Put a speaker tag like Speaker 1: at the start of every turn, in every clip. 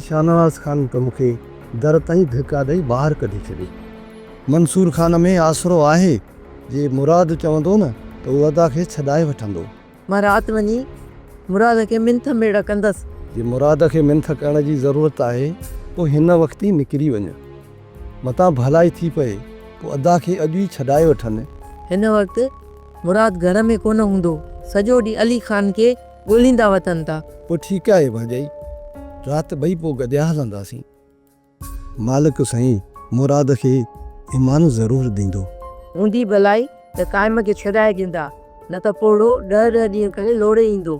Speaker 1: शाहनवाज़ ख़ान त मूंखे दर ताईं धिका ॾेई ॿाहिरि कढी छॾी। मंसूर ख़ान में आसिरो आहे जे मुराद चवंदो न त उहो अदा खे छॾाए वठंदो।
Speaker 2: मां राति वञी मुराद खे मिंथ में रखंदसि।
Speaker 1: जे मुराद खे मिंथ करण जी ज़रूरत आहे पोइ हिन वक़्तु ई निकिरी वञ, मतां भलाई थी पए पोइ अदा खे अॼु ई छॾाए वठनि।
Speaker 2: हिन वक़्तु मुराद घर में कोन हूंदो, सॼो ॾींहुं अली ख़ान खे ॻोल्हींदा वतन था।
Speaker 1: पोइ ठीकु आहे भाॼाई, राति ॿई पोइ गॾिया हलंदासीं। मालिक साईं मुराद खे ईमान ज़रूरु ॾींदो।
Speaker 2: हूंदी भलाई त क़ाइम खे छॾाए ॾींदा, न त पोड़ो 10 ॾींहं करे लोड़े ईंदो।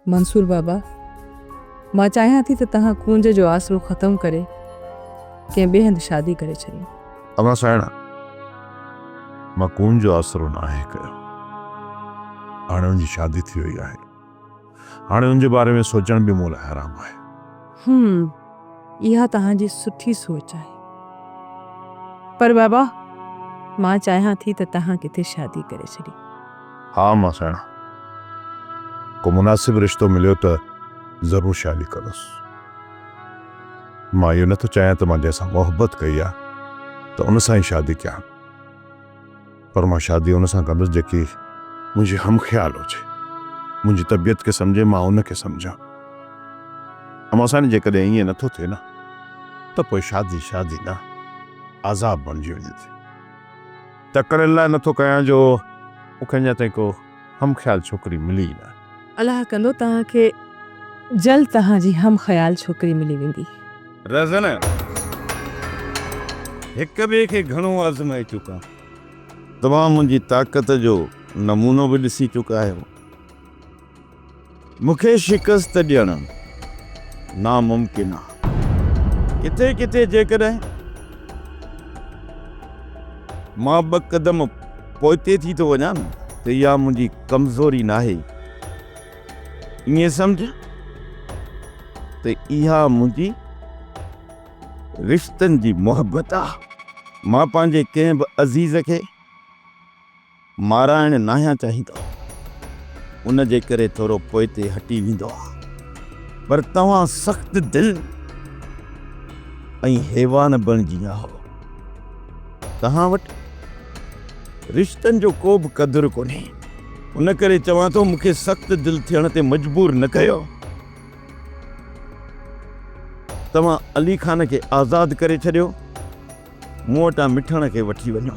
Speaker 3: मंसूर बाबा, मां चाहियां थी त तव्हां कुंज जो आसरो ख़तमु करे कंहिं ॿिए हंधि शादी करे छॾियो।
Speaker 4: अमा साइणा, मां कुंज जो आसरो न आहे कयो। हाणे उनजी शादी थी वई आहे। हाणे उनजे बारे में सोचण बि मूं लाइ हराम आहे।
Speaker 3: इहा तव्हांजी सुठी सोच आहे, पर बाबा मां चाहियां थी त तव्हां किथे शादी करे छॾी।
Speaker 4: हाँ मां साइणा, को मुनासिब रिश्तो मिलियो त ज़रूरु शादी कंदुसि। मां इहो नथो चाहियां त मां जंहिंसां मोहबत कई आहे त उन सां ई शादी कयां, पर मां शादी उन सां कंदुसि जेकी मुंहिंजी हम ख़्याल हुजे, मुंहिंजी तबियत खे सम्झे, मां उनखे सम्झां। अमां साईं जेकॾहिं ईअं नथो थिए न त पोइ शादी शादी न आज़ाब बणिजी वञे थी। तकड़े लाइ नथो कयां जो मूंखे अञा ताईं को हम ख़्याल छोकिरी मिली न।
Speaker 3: अलाह कंदो तव्हांखे जल्द तव्हांजी हम ख़्याल छोकिरी मिली वेंदी।
Speaker 5: रज़न हिक ॿिए खे घणो आज़माए चुका,
Speaker 4: तव्हां मुंहिंजी ताक़त जो नमूनो बि ॾिसी चुका आहियो।
Speaker 5: मूंखे शिकस्त ॾियणु नामुमकिन आहे। किथे किथे जेकॾहिं मां 2 क़दम पोइते थी थो वञा न त इहा मुंहिंजी कमज़ोरी न आहे। ईअं सम्झ त इहा मुंहिंजी रिश्तनि जी मोहबत आहे। मां पंहिंजे कंहिं बि अज़ीज़ खे माराइण न आहियां चाहींदो, उन जे करे थोरो पोइते हटी वेंदो आहे। पर तव्हां सख़्त दिल ऐं हैवान बणिजी विया हो। तव्हां वटि रिश्तनि जो को बि क़दुरु कोन्हे। उन करे चवां थो मूंखे सख़्त दिल थियण ते मजबूर न कयो। तव्हां अली ख़ान खे आज़ादु करे छॾियो, मूं वटां मिठण खे वठी वञो।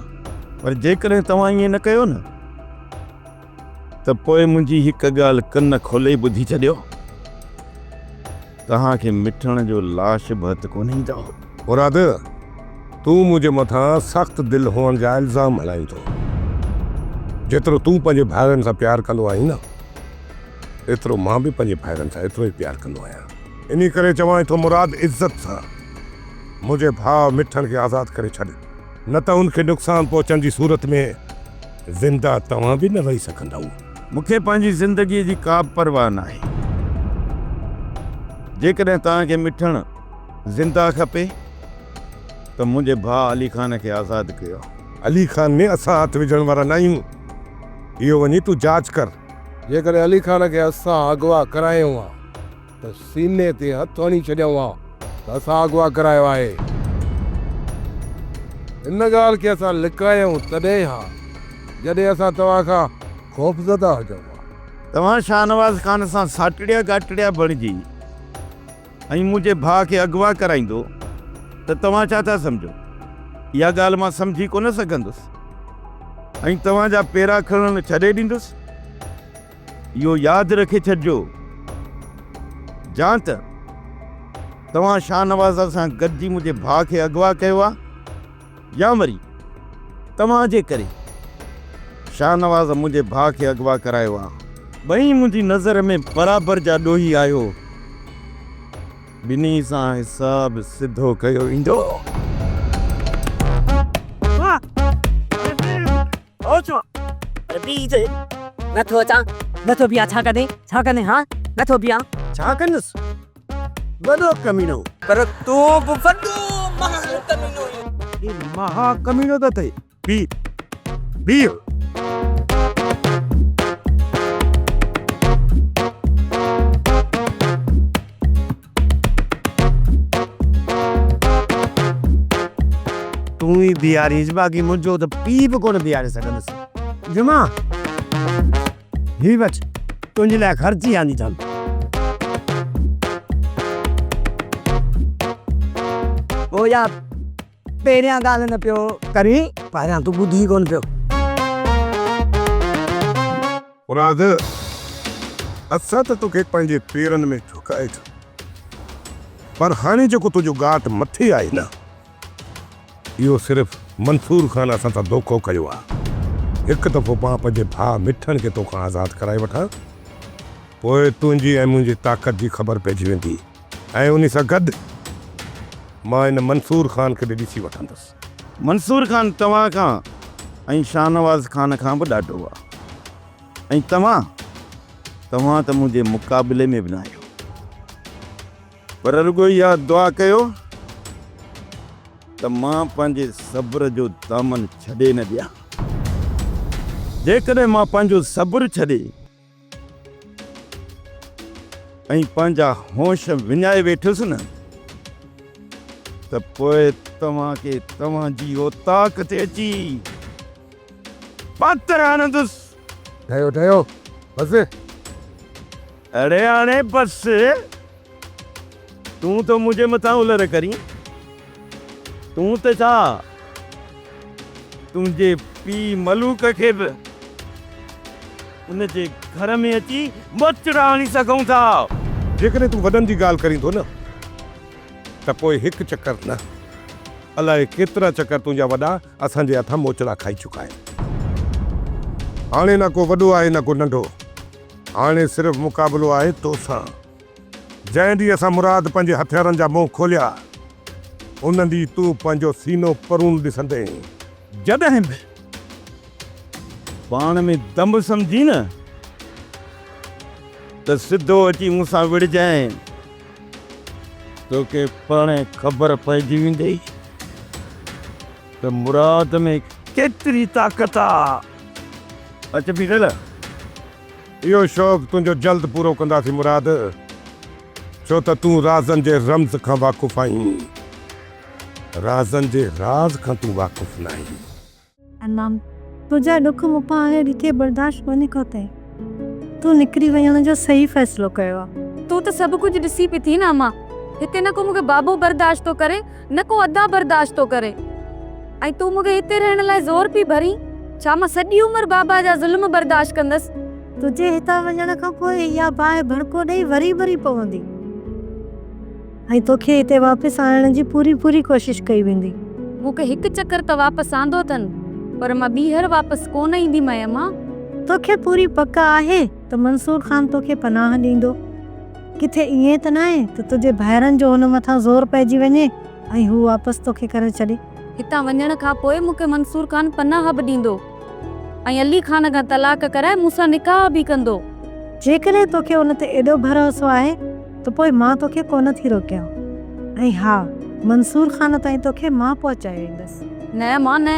Speaker 5: पर जेकॾहिं तव्हां ईअं न कयो न त पोइ मुंहिंजी हिकु ॻाल्हि कन खोले ॿुधी छॾियो, तव्हांखे मिठण जो लाश बि हथु कोन ईंदो।
Speaker 6: मुराद, तूं मुंहिंजे मथां सख़्त दिल हुअण जा इल्ज़ाम हलाई थो। जेतिरो तूं पंहिंजे भाइरनि सां प्यारु कंदो आहीं न, एतिरो मां बि पंहिंजे भाइरनि सां एतिरो ई प्यारु कंदो आहियां। इन करे चवां थो मुराद, इज़त सां मुंहिंजे भाउ मिठण खे आज़ादु करे छॾ, न त उनखे नुक़सान पहुचण जी सूरत में ज़िंदा तव्हां बि न रही सघंदव।
Speaker 5: मूंखे पंहिंजी ज़िंदगीअ जी का परवाह न आहे। जेकॾहिं तव्हांखे मिठण ज़िंदा खपे त मुंहिंजे भाउ अली ख़ान खे आज़ादु कयो।
Speaker 6: अली ख़ान में असां हथु विझण वारा न आहियूं। इहो वञी तूं जांच कर। जेकॾहिं अली ख़ान खे असां अगवा करायूं आहे त सीने ते हथु हणी छॾियूं आहे त असां अगवा करायो आहे। इन ॻाल्हि खे असां लिकायूं तॾहिं हा जॾहिं असां तव्हां खां ख़ौफ़ज़दा हुजूं।
Speaker 5: तव्हां शाहनवाज़ ख़ान सां साटड़िया गाटड़िया बणिजी ऐं मुंहिंजे भाउ खे अगवा कराईंदो त तव्हां छा था सम्झो? इहा ॻाल्हि मां सम्झी कोन सघंदुसि ऐं तव्हांजा पेरा खणणु छॾे ॾींदुसि। इहो यादि रखे छॾिजो, जां त तव्हां शाहनवाज़ सां गॾिजी मुंहिंजे भाउ खे अगवा कयो आहे या वरी तव्हांजे करे शाहनवाज़ मुंहिंजे भाउ खे अगवा करायो आहे। ॿई मुंहिंजी नज़र में बराबरि जा ॾोही आहियो। ॿिन्ही सां हिसाब सिधो कयो ईंदो।
Speaker 2: नथो अचां, नथो बिया, छा कॾहिं छा कॾहिं हा नथो बिया,
Speaker 1: छा कंदुसि? वॾो कमीनो।
Speaker 2: पर तूं बि वॾो
Speaker 1: महा कमीनो त थिए।
Speaker 6: बीह
Speaker 1: तूं ई बीहारीस बाक़ी मुंहिंजो त पीउ बि कोन बीहारे सघंदुसि। जुमा ही वच तुंहिंजे लाइ ख़र्ची आंदी अथमि। ओ यार पहिरियां ॻाल्हि न पियो करी, पहिरियां तूं ॿुधी कोन पियो।
Speaker 6: मुराद असां त तोखे पंहिंजे पेरनि में झुकाए थो, पर हाणे जेको तुंहिंजो घाट मथे आहे न, इहो सिर्फ़ु मंसूर ख़ान असां सां धोखो कयो आहे। हिकु दफ़ो मां पंहिंजे भाउ मिठनि खे तोखां आज़ादु कराए वठां, पोइ तुंहिंजी ऐं मुंहिंजी ताक़त जी ख़बर पइजी वेंदी, ऐं उन सां गॾु मां हिन मंसूर ख़ान खे बि ॾिसी वठंदुसि।
Speaker 5: मंसूर खान तव्हां खां ऐं शाहनवाज़ खान खां बि ॾाढो आहे, ऐं तव्हां त मुंहिंजे मुक़ाबले में बि न आहियो। पर रुगो इहा दुआ कयो त मां पंहिंजे सब्र जो दामन छॾे न ॾियां। जेकॾहिं मां पंहिंजो सब्र छॾे ऐं पंहिंजा होश विञाए वेठुसि न, त पोइ तव्हांखे तव्हांजी औताक़ ते अची पातर हणंदुसि।
Speaker 6: ठहियो ठहियो बसि।
Speaker 5: अरे हाणे बसि, तूं त मुंहिंजे मथां उलर करी, तूं त छा तुंहिंजे पीउ मलूक खे बि उनजे घर में अची मचड़ा हणी सघूं था।
Speaker 6: जेकॾहिं तूं वॾनि जी ॻाल्हि करींदो न, त पोइ हिकु चकर न, अलाए केतिरा चकर तुंहिंजा वॾा असांजे हथां मोचड़ा खाई चुका आहिनि। हाणे न को वॾो आहे न को नंढो, हाणे सिर्फ़ु मुक़ाबिलो आहे तोसां। जंहिं ॾींहुं असां मुराद पंहिंजे हथियारनि जा मुंहुं खोलिया, उन ॾींहुं तूं पंहिंजो सीनो परून ॾिसंदे।
Speaker 5: जॾहिं बि पाण में दम सम्झी न, त सिधो अची मूंसां विड़जांइ, तोखे पाणे ख़बर पइजी वेंदी त मुराद में केतिरी ताक़त आहे। अच बि न,
Speaker 6: इहो शौक़ु तुंहिंजो जल्द पूरो कंदासीं मुराद, छो त तूं राज़नि जे रम्ज़ खां वाक़ुफ़ु आहीं, राज़नि जे राज़ खां तूं वाक़ुफ़ु न आहीं।
Speaker 7: अनाम तुझा दुख मूंखां हाणे ॾिठे बर्दाश्त कोन्हे को थिए। तूं निकिरी वञण जो सही फ़ैसिलो कयो आहे।
Speaker 8: तूं त सभु कुझु ॾिसी पई थी न अम्मा, हिते न को मूंखे बाबू बर्दाश्त थो करे, न को अदा बर्दाश्त थो करे, ऐं तूं मूंखे हिते रहण लाइ ज़ोर पई भरी। छा मां सॼी उमिरि बाबा जा ज़ुल्म बर्दाश्त कंदसि?
Speaker 7: तुझे हितां वञण खां पोइ इहा बाहि भड़को ॾेई वरी वरी पवंदी, ऐं तोखे हिते वापसि आणण जी पूरी कोशिशि कई वेंदी।
Speaker 8: मूंखे हिकु चकर त वापसि आंदो अथनि, पर मां ॿीहर वापसि कोन ईंदी मैं अम्मा।
Speaker 7: तोखे पूरी पक आहे त मंसूर ख़ान तोखे पनाह ॾींदो। किथे ईअं त न आहे त तुंहिंजे भाइरनि जो हुन मथां ज़ोर पइजी वञे ऐं हू वापसि तोखे करे छॾे।
Speaker 8: हितां वञण खां पोइ मूंखे मंसूर ख़ान पनाह बि ॾींदो ऐं अली ख़ान खां तलाक कराए मूंसां निकाह बि कंदो।
Speaker 7: जेकॾहिं तोखे उन ते एॾो भरोसो आहे त पोइ मां तोखे कोन थी रोकियां, ऐं हा, मंसूर ख़ान ताईं तोखे मां पहुचाए वेंदसि।
Speaker 8: न मां न,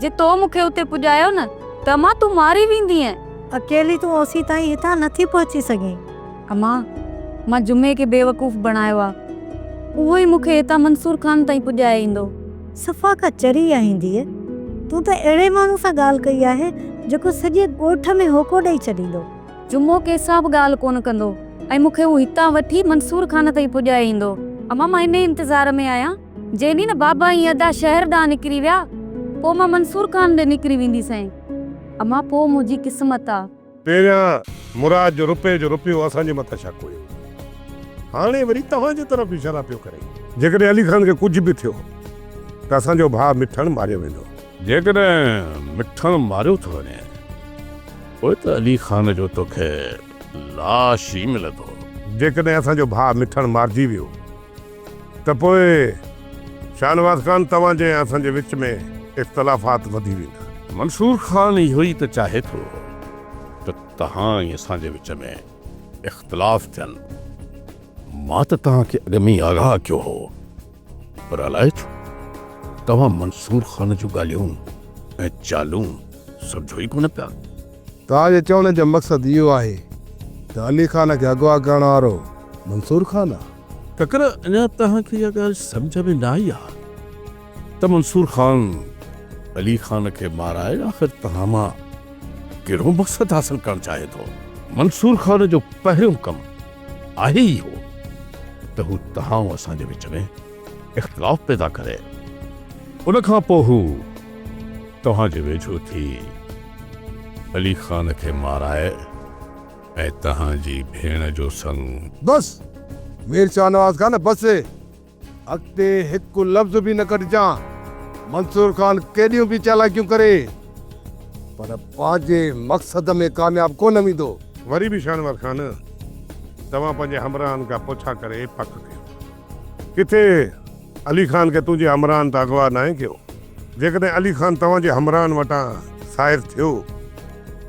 Speaker 8: जे तो मूंखे उते पुॼायो न त मां तूं मारी वेंदीअ।
Speaker 7: अकेली तूं ओसी ताईं हितां नथी पहुची सघीं।
Speaker 8: अम्मा, मां जुमे खे बेवकूफ़ बणायो आहे, उहो ई मूंखे हितां मंसूर ख़ान ताईं पुॼाए ईंदो।
Speaker 7: सफ़ा का चरी आईंदीअ, तूं त अहिड़े माण्हू सां ॻाल्हि कई आहे जेको सॼे ॻोठ में होको ॾेई छॾींदो।
Speaker 8: जुमो कंहिंसां बि ॻाल्हि कोन कंदो ऐं मूंखे हू हितां वठी मंसूर ख़ान ताईं पुॼाए ईंदो। अम्मा, मां इन इंतज़ार में आहियां, जंहिं ॾींहुं न बाबा ऐं अदा शहर ॾांहुं निकिरी विया, पोइ मां मंसूर ख़ान ॾे निकिरी वेंदीसांइ। अम्मा, पोइ मुंहिंजी क़िस्मत आहे।
Speaker 6: पहिरियां मुराद जो रुपयो असांजे मथां शक हुयो, हाणे वरी तव्हांजे तरफ़ इशारा पियो करे। जेकॾहिं अली ख़ान खे कुझु बि थियो त असांजो भाउ मिठण मारियो वेंदो।
Speaker 9: जेकॾहिं मिठण मारियो थो वञे, पोइ त अली ख़ान जो तोखे लाश ई मिलंदो।
Speaker 6: जेकॾहिं असांजो भाउ मिठण मारिजी वियो त पोइ शाहनवाज़ ख़ान तव्हांजे ऐं असांजे विच में इख़्तिलाफ़ात वधी वेंदा।
Speaker 9: मंसूर ख़ान इहो ई त चाहे थो त तव्हां ऐं असांजे विच में इख़्तिलाफ़ थियनि। मां त तव्हांखे अॻु में ई आगाह कयो हो, पर अलाए छो तव्हां मंसूर ख़ान जूं ॻाल्हियूं ऐं चालूं सम्झो ई कोन पिया।
Speaker 1: तव्हांजे चवण जो मक़सदु इहो आहे त अली ख़ान खे अगवा करण वारो मंसूर ख़ान आहे।
Speaker 9: तकर अञा तव्हांखे इहा ॻाल्हि सम्झ में न आई आहे। त मंसूर खान अली खान खे माराए आख़िर तव्हां मां कहिड़ो मक़सदु हासिल करणु चाहे थो? मंसूर खान जो पहिरियों कमु आहे ई हो त हू तव्हां ऐं असांजे विच में इख़्तिलाफ़ पैदा करे। उन खां पोइ हू तव्हांजे वेझो थी अली खान खे माराए ऐं तव्हांजी भेण जो संग।
Speaker 6: बस मीर शाहनवाज़ खान बस अॻिते हिकु लफ़्ज़ बि न कढजां। मंसूर खान केॾियूं बि चालाकियूं करे पर पंहिंजे मक़सद में कामयाब कोन वेंदो। वरी बि शाहनवाज़ खान तव्हां पंहिंजे हमराहनि खां पुछा करे पक कयो किथे अली खान खे तुंहिंजे हमराहनि तां अगवा न आहे कयो। जेकॾहिं अली खान तव्हांजे हमराहनि वटां साइर थियो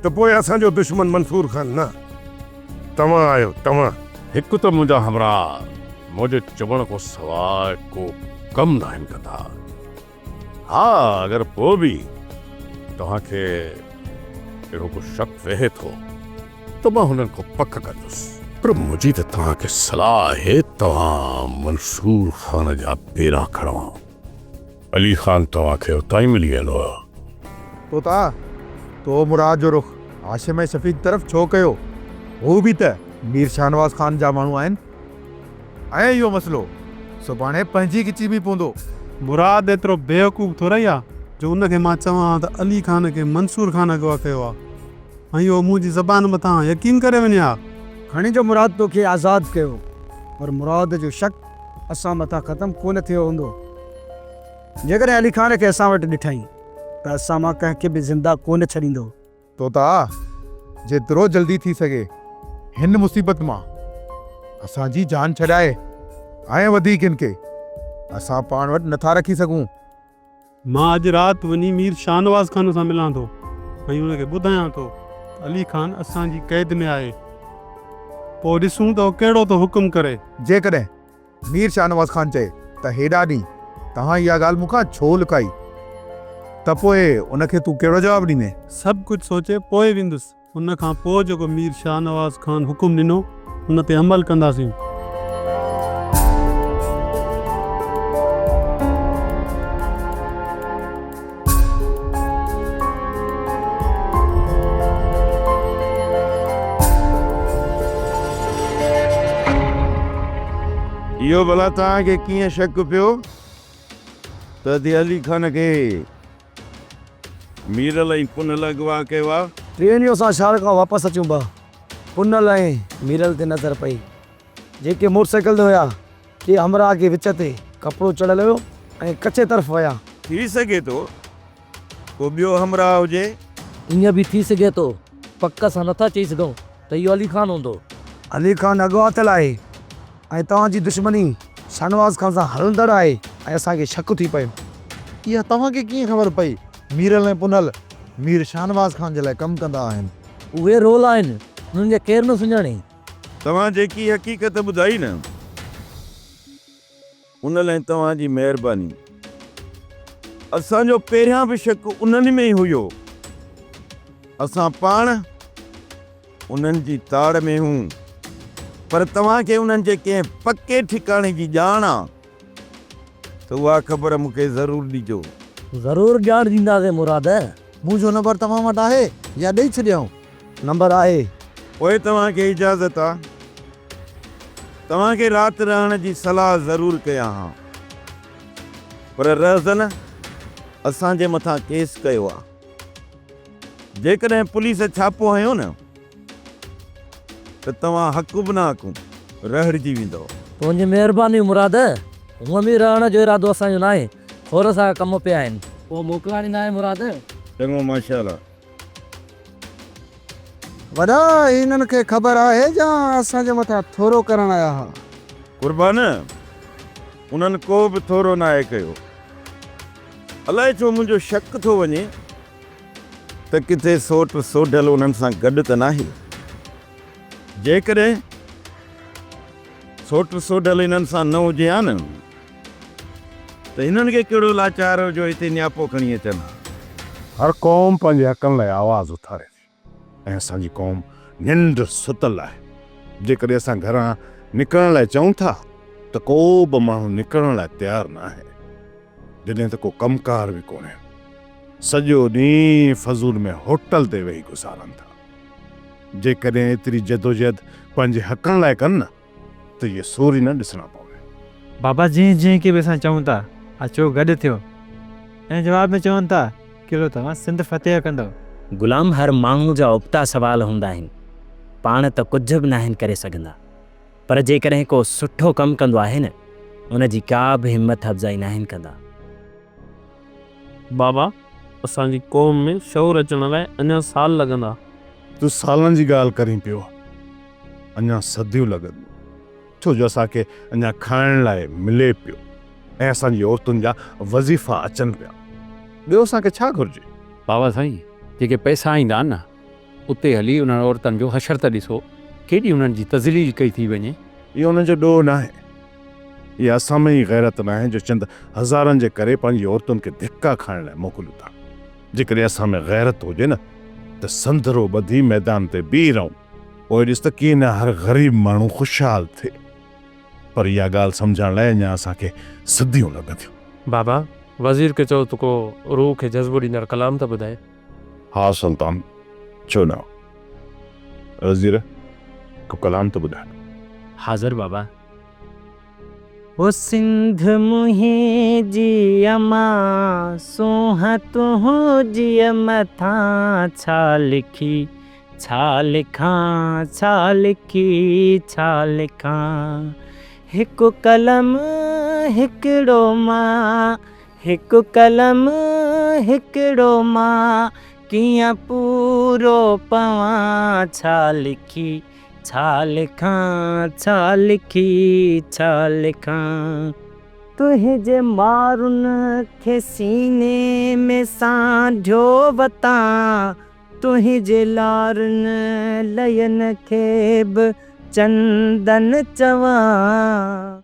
Speaker 6: त पोइ असांजो दुश्मन मंसूर खान न तव्हां आहियो। तव्हां
Speaker 9: हिकु त मुंहिंजा हमराह मुंहिंजे चवण को सवाइ को कमु न आहिनि कंदा। हा अगरि पोइ बि तव्हांखे अहिड़ो को शक वेहे थो त मां हुननि खां पक कंदुसि। पर मुंहिंजी त तव्हांखे सलाह आहे तव्हां मंसूर खान जा पेरा खणो। अली खान तव्हांखे उतां ई मिली वेंदो।
Speaker 10: तोता तो मुराद जो रुख हाशिम शफीक तरफ़ छो कयो? हू बि त मीर शाहनवाज़ खान जा माण्हू आहिनि ऐं इहो मसइलो सुभाणे पंहिंजी खिची बि पवंदो।
Speaker 11: मुराद एतिरो बेवकूफ़ थोरा ई आहे जो उनखे मां चवां त अली खान खे मंसूर खान अगवा कयो आहे ऐं इहो मुंहिंजी ज़बान मथां यकीन करे वञे हा।
Speaker 1: खणी जो मुराद तोखे आज़ादु कयो पर मुराद जो शक असां मथां ख़तमु कोन थियो हूंदो। जेकॾहिं अली खान खे असां वटि ॾिठईं त असां मां कंहिंखे बि ज़िंदा कोन छॾींदो।
Speaker 10: तोता जेतिरो जल्दी थी सघे हिन मुसीबत मां असांजी जान छॾाए ऐं वधीक खे असां पाण वटि नथा रखी सघूं।
Speaker 11: मां अॼु राति वञी मीर शाहनवाज़ खान सां मिलां थो ऐं हुनखे ॿुधायां थो अली खान असांजी क़ैद में आहे। पोइ ॾिसूं त उहो कहिड़ो थो हुकुम करे।
Speaker 10: जेकॾहिं मीर शाहनवाज़ खान चए त हेॾा ॾींहं तव्हां इहा ॻाल्हि मूंखां छो लिकाई त पोइ उनखे तूं कहिड़ो जवाबु ॾींदे?
Speaker 11: सभु कुझु सोचे पोइ वेंदुसि। उन खां पोइ जेको मीर शाहनवाज़ खान हुकुम ॾिनो उन ते अमल कंदासीं।
Speaker 5: इहो भला तव्हांखे कीअं शक पियो त अली खान खे मीरल ऐं पुनल अगवा कयो आहे?
Speaker 1: ट्रेनियो सां शहर खां वापसि अचूं बा पुनल ऐं मीरल ते नज़र पई जेके मोटरसाइकिल ते हुया के हमराह के विच ते कपिड़ो चढ़ियल हुयो ऐं कचे तरफ़ विया।
Speaker 5: थी सघे थो को ॿियो हमराह हुजे।
Speaker 2: ईअं बि थी सघे थो पक सां नथा चई सघूं त इहो अली खान हूंदो।
Speaker 1: अली खान अगवा थियल आहे ऐं तव्हांजी दुश्मनी शाहनवाज़ खान सां हलंदड़ आहे ऐं असांखे शक थी पियो।
Speaker 10: इहा तव्हांखे कीअं ख़बर पई? मीरल ऐं पुनल मीर शाहनवाज़ खान जे लाइ कमु कंदा आहिनि।
Speaker 2: उहे रोल आहिनि हुननि खे केरु न सुञाणे।
Speaker 5: तव्हां जेकी हक़ीक़त ॿुधाई न उन लाइ तव्हांजी महिरबानी। असांजो पहिरियां बि शक उन्हनि में ई हुयो। असां पाण उन्हनि जी ताड़ में हूं पर तव्हांखे उन्हनि जे कंहिं पके ठिकाणे जी ॼाण आहे त उहा ख़बर मूंखे ज़रूरु ॾिजो।
Speaker 2: ज़रूरु ॼाण ॾींदासीं मुराद।
Speaker 10: मुंहिंजो नंबर तव्हां वटि आहे या ॾेई छॾियां?
Speaker 1: नंबर आहे।
Speaker 5: पोइ तव्हांखे इजाज़त आहे। तव्हांखे राति रहण जी सलाह ज़रूरु कयां हा पर रहज़न असांजे मथां केस कयो आहे। जेकॾहिं पुलिस छापो हयो न त तव्हां हक़ु बि न हक़ूं रहड़जी वेंदव।
Speaker 2: तुंहिंजी महिरबानी मुराद। हूअं बि रहण जो इरादो असांजो न आहे। थोरा सां कम पिया आहिनि पोइ मोकिला ॾींदा आहियूं मुराद।
Speaker 5: चङो माशाअल्लाह।
Speaker 1: वॾा हिननि खे ख़बर आहे या असांजे मथां थोरो करण आया हुआ?
Speaker 5: कुर्बान उन्हनि को बि थोरो न आहे कयो। अलाए छो मुंहिंजो शक थो वञे त किथे सोट सोढल उन्हनि सां गॾु त नाहे। जेकॾहिं सोट सोढल इन्हनि सां न हुजे हा न त हिननि खे कहिड़ो लाचार जो हिते नियापो खणी अचनि।
Speaker 4: हर क़ौम पंहिंजे हक़नि लाइ आवाज़ उथारे थी ऐं असांजी क़ौम निंड सुतल आहे। जेकॾहिं असां घरां निकिरण लाइ चऊं था त को बि माण्हू निकिरण लाइ तयारु न आहे। जॾहिं त को कमकार बि कोन्हे, सॼो ॾींहुं फज़ूल में होटल ते वेही गुज़ारनि था। जेकॾहिं एतिरी जदोजहद पंहिंजे हक़नि लाइ कनि न त इहे सोरी न ॾिसणा पवंदा।
Speaker 12: बाबा जंहिं खे बि असां चऊं था अचो गॾु थियो ऐं जवाब में चवनि था किलो तव्हां सिंध फतेह कंदव।
Speaker 2: गुलाम हर माण्हू जा उबता सवाल हूंदा आहिनि, पाण त कुझु बि न आहिनि करे सघंदा, पर जेकॾहिं को सुठो कमु कंदो आहे न उन जी का बि हिमत अफ़ज़ाई न आहिनि कंदा।
Speaker 11: बाबा असांजी क़ौम में शौर अचण लाइ अञा साल लॻंदा।
Speaker 4: तूं सालनि जी ॻाल्हि करीं पियो, अञा सदियूं लॻंदियूं, छो जो असांखे अञा खाइण लाइ मिले पियो ऐं असांजी औरतुनि जा वज़ीफ़ा अचनि पिया। ॿियो असांखे छा घुरिजे?
Speaker 9: बाबा साईं, जेके पैसा ईंदा आहिनि न उते हली उन्हनि औरतुनि जो हशर त ॾिसो, केॾी उन्हनि जी तज़लील कई थी वञे।
Speaker 4: इहो उन्हनि जो ॾोह न आहे, इहा असां में ई गैरत न आहे जो चंद हज़ारनि जे करे पंहिंजी औरतुनि खे धिका खाइण लाइ मोकिलियूं था। जेकॾहिं असां में गैरत हुजे न त संदरो ॿधी मैदान ते बीह रहूं, पोइ ॾिस त कीअं न हर ग़रीब माण्हू ख़ुशहाल थिए। पर इहा ॻाल्हि सम्झण लाइ अञा असांखे सदियूं लॻंदियूं।
Speaker 11: बाबा वज़ीर खे चओ त को रूह खे जज़्बो ॾींदड़ कलाम त ॿुधाए।
Speaker 4: हा सुल्तान, छो न, वज़ीर को कलाम त ॿुधाए।
Speaker 2: हाज़िर बाबा। ओ सिंध मुंहिंजी अमा सोहा तुंहिंजी मथां छा लिखी, छा लिखां, छा लिखी, छा लिखां। हिकु कलम हिकिड़ो मां, हिकु कलम हिकिड़ो मां, कीअं पूरो पवां, छा लिखी, छा लिखां, छा लिखी, छा लिखां। तुंहिंजे मारुनि खे सीने में सांढियो वतां, तुंहिंजे लारनि लयनि खे बि चंदन चवां।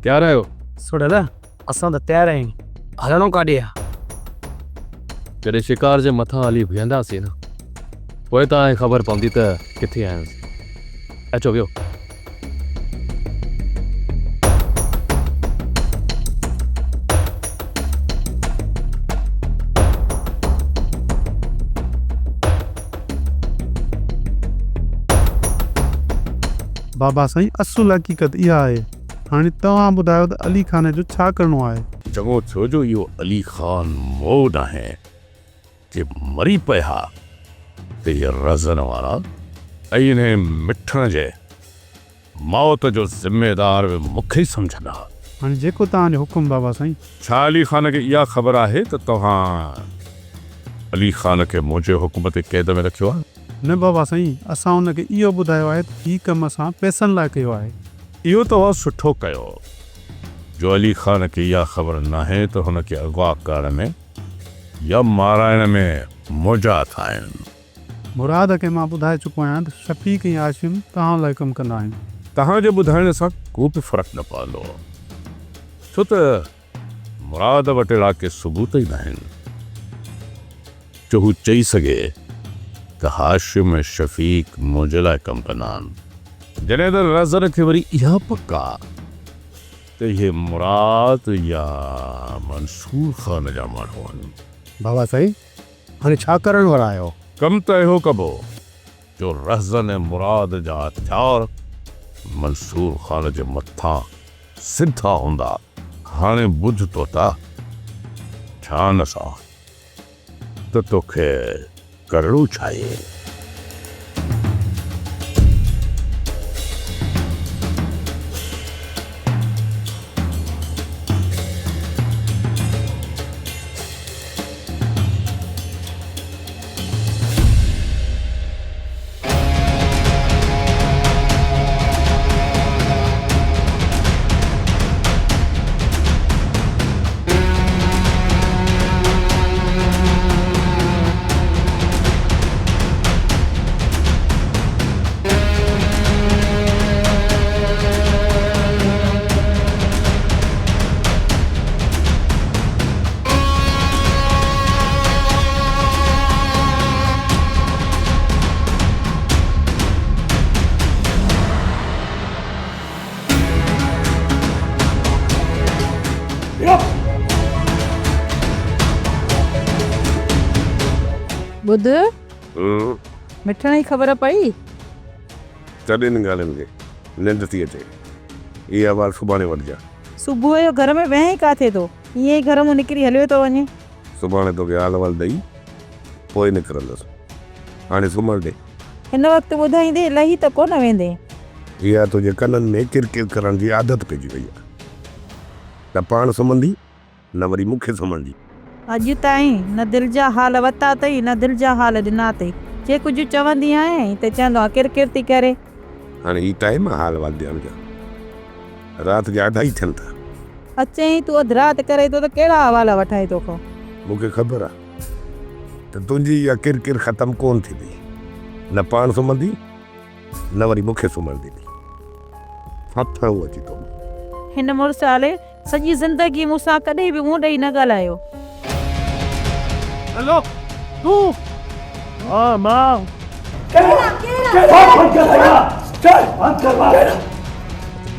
Speaker 9: तयारु आहियो?
Speaker 12: सो दादा असां त तयारु आहियूं, हलणो काॾे आहे?
Speaker 9: जॾहिं शिकार जे मथां हली बीहंदासीं न पोइ तव्हांखे ख़बर पवंदी त किथे आहियासीं। अचो वियो।
Speaker 11: बाबा साईं असुल हक़ीक़त इहा आहे। हाणे तव्हां ॿुधायो त अली खान जो छा करिणो आहे?
Speaker 9: चङो छो जो इहो अली खान मौद आहे जे मरी पिया त इहे रज़न वारा ऐं इन मिठण जे मौत जो ज़िम्मेदार बि मूंखे ई सम्झंदा।
Speaker 11: हाणे जेको तव्हांजो हुकुम बाबा साईं।
Speaker 9: छा अली खान खे इहा ख़बर आहे त तव्हां अली खान खे मुंहिंजे हुकुम ते क़ैद में रखियो आहे?
Speaker 11: न बाबा साईं, असां हुनखे इहो ॿुधायो आहे त हीउ कमु असां पैसनि लाइ कयो आहे।
Speaker 9: इहो तव्हां सुठो कयो जो अली खान खे इहा ख़बर नाहे त हुनखे अगवा करण में या माराइण में मुंहिंजा आहिनि।
Speaker 11: मुराद खे मां ॿुधाए चुको आहियां त शफ़ीक ऐं आशिम तव्हां लाइ कमु कंदा आहिनि।
Speaker 9: तव्हांजे ॿुधाइण सां को बि फ़र्क़ु न पवंदो, छो त मुराद वटि अहिड़ा के सबूत ई न आहिनि जो हू चई सघे त हाशिम ऐं शफ़ीक मुंहिंजे लाइ कमु कंदा आहिनि। जॾहिं त नज़र खे वरी इहा पक आहे त इहे मुराद या मंसूर खान जा माण्हू आहिनि।
Speaker 6: बाबा साईं हाणे छा करण वारा आहियो?
Speaker 9: कमु त इहो कबो जो रहज़न ऐं मुराद जा हथियार मंसूर खान जे मथां सिधा हूंदा। हाणे ॿुध तो था छा न सा त तोखे करिणो छा आहे?
Speaker 3: ॿुध मिठण जी ख़बर पई?
Speaker 6: तॾहिं न ॻाल्हियुनि खे निंड थी अचे। इहा ॻाल्हि सुभाणे वठिजां।
Speaker 7: सुबुह जो घर में वेह ई काथे थो, ईअं ई घर मां निकिरी हलियो थो वञे।
Speaker 6: सुभाणे तोखे हाल वाल ॾेई पोइ निकिरंदुसि। हाणे सुम्हण ॾे।
Speaker 7: हिन वक़्तु ॿुधाईंदे लही त कोन वेंदे।
Speaker 6: इहा तुंहिंजे कननि में किरकिर करण जी आदत पइजी वई आहे। न पाण सुम्हंदी न वरी मूंखे सुम्हंदी।
Speaker 7: अॼु ताईं न दिलि जा हाल वरिता अथई न दिलि जा हाल ॾिना अथई। जे कुझु चवंदी आहीं त चवंदो आहे किरकिर थी करे।
Speaker 6: हाणे ही टाइम आहे हाल वाल ॾियण जा। राति जा 2:30 थियनि था।
Speaker 7: अचई तूं अधु राति करे थो त कहिड़ा हवाला वठाए तोखां।
Speaker 6: मूंखे ख़बर आहे त तुंहिंजी इहा किरकिर ख़तमु कोन थींदी। न पाण सुम्हंदी न वरी मूंखे सुम्हण ॾींदी। हथ अची थो।
Speaker 7: हिन मुड़ुस हाले सॼी ज़िंदगी मूंसां कॾहिं बि मुंहुं ॾेई न ॻाल्हायो।
Speaker 11: हेलो तू
Speaker 1: हाँ माँ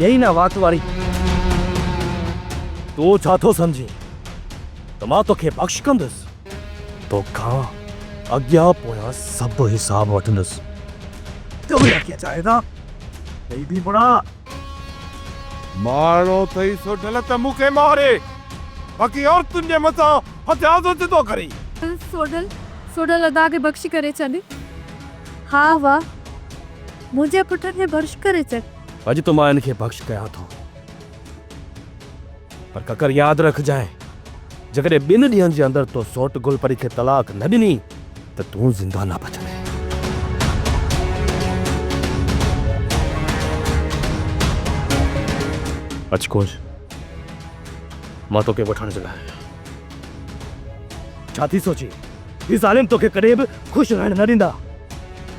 Speaker 1: यही ना बात वारी
Speaker 13: तू छा थो समझी त मां तोखे बख़्श कंदुसि? तोखां अॻियां पोयां सभु हिसाब वठंदुसि।
Speaker 1: तो भैया क्या चाहेगा नहीं भी बड़ा
Speaker 5: मारो थई सो ढल त मूंखे मारे, बाक़ी और तुंहिंजे मथां हथियार थो करे।
Speaker 8: सोडल अदा खे बख़्श करे छॾ। हा वाह मुंहिंजे पुट खे बख़्श करे छॾ।
Speaker 13: अॼु तो मां इनखे बख़्श कयां थो, पर ककर यादि रखजांइ जेकॾहिं 2 ॾींहंनि जे अंदरि तो सौट गुलपरी खे तलाक न ॾिनी त तूं ज़िंदा न बचंदे। अचकोज मां तोखे वठण जे लाइ छा थी सोची? ही ज़ालिम तोखे कॾहिं बि ख़ुशि रहण न ॾींदा।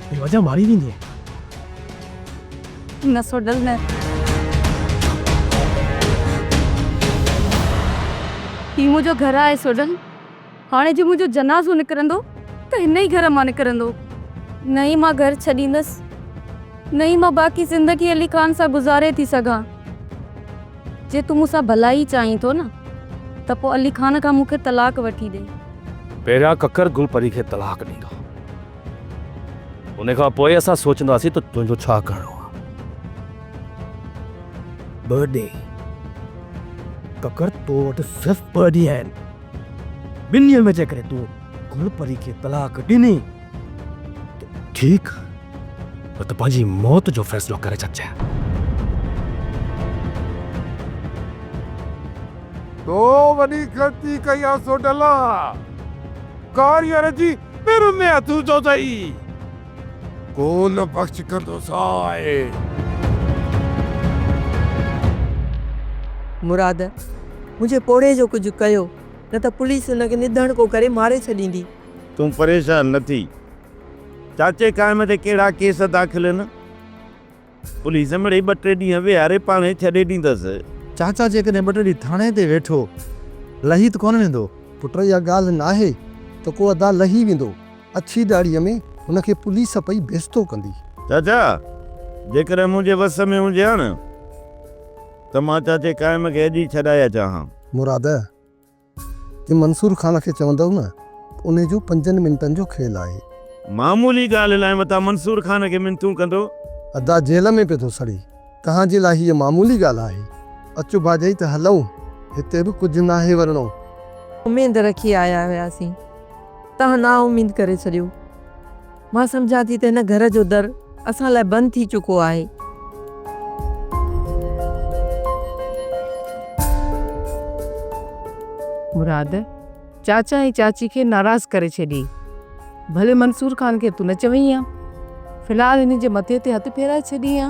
Speaker 13: बेवजह मारी वेंदी।
Speaker 8: न सोडल न। ही मुंहिंजो घर आहे सोडल। हाणे जो मुंहिंजो जनाज़ो निकिरंदो त हिन ई घर मां निकिरंदो। न ई मां घर छॾींदसि, न ई मां बाक़ी ज़िंदगी अली ख़ान सां गुज़ारे थी सघां। जे तूं मूंसां भलाई चाहीं थो न त पोइ अली ख़ान खां मूंखे तलाक वठी ॾे।
Speaker 13: पहिरियां ककर गुलपरी खे तलाक ॾींदो, उन खां पोइ असां सोचंदासीं त तुंहिंजो छा करिणो आहे। 2 ॾींहं ककर तो वटि सिर्फ़ु 2 ॾींहं आहिनि। 2 ॾींहंनि में जेकॾहिं तूं गुलपरी खे तलाक ॾिनी त ठीकु, न त पंहिंजी मौत जो फ़ैसिलो करे छॾिजांइ।
Speaker 5: तो वॾी ग़लती कई आहे सोडला। कारियर जी पेर में हथ जो अथई, कोन बख़्श कंदोसांइ।
Speaker 3: मुराद मुंहिंजे पोड़े जो कुझु कयो न त पुलिस हुनखे निधण को करे मारे छॾींदी।
Speaker 5: तूं परेशान न थी। चाचे काइम ते कहिड़ा केस दाख़िल आहिनि? पुलिस मिड़ई 2-3 ॾींहं विहारे पाणे छॾे ॾींदसि।
Speaker 10: चाचा जेकॾहिं 2 ॾींहं थाणे ते वेठो लही त कोन वेंदो।
Speaker 1: पुट इहा ॻाल्हि न आहे त को अदा लही वेंदो। अछी दाड़ीअ में हुनखे पुलिस पई बेइज़तो कंदी।
Speaker 5: चाचा जेकॾहिं मुंहिंजे वस में हुजे हा न त मां चाचे काइम खे अॼु ई छॾाया चाहां।
Speaker 1: मुराद जे मंसूर खान खे चवंदव न उन जो 5 मिंटनि जो खेल आहे।
Speaker 5: मामूली ॻाल्हि लाइ मथां मंसूर खान खे मिनतूं कंदो।
Speaker 1: अदा जेल में पियो थो सड़ी। तव्हांजे लाइ हीअ मामूली ॻाल्हि आहे। अचो भाॼई त हलूं, हिते बि कुझु न आहे वञिणो।
Speaker 3: उमेद रखी आया हुआसीं, तव्हां ना उमेद करे छॾियो। मां सम्झां थी त हिन घर जो दर असां लाइ बंदि थी चुको आहे। मुराद चाचा ऐं चाची खे नाराज़ करे छॾी। भले मंसूर खान खे तूं न चवई आहे, फ़िलहाल हिन जे मथे ते हथु फेराए छॾी आहे।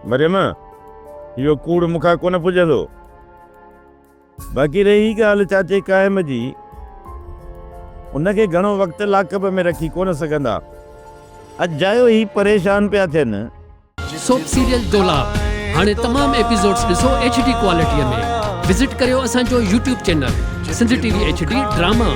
Speaker 5: मरियम इहो कूड़ मूंखां कोन पुॼंदो। बाक़ी रही ॻाल्हि चाचे काइम जी, उनखे घणो वक़्तु लाकब में रखी कोन सघंदा। अजायो ही परेशान पिया थियनि।
Speaker 14: सोप सीरियल डोलाप हाणे तमाम एपिसोड्स ॾिसो HD क्वालिटीअ में। विज़िट करियो असांजो YouTube channel Sindh TV HD drama.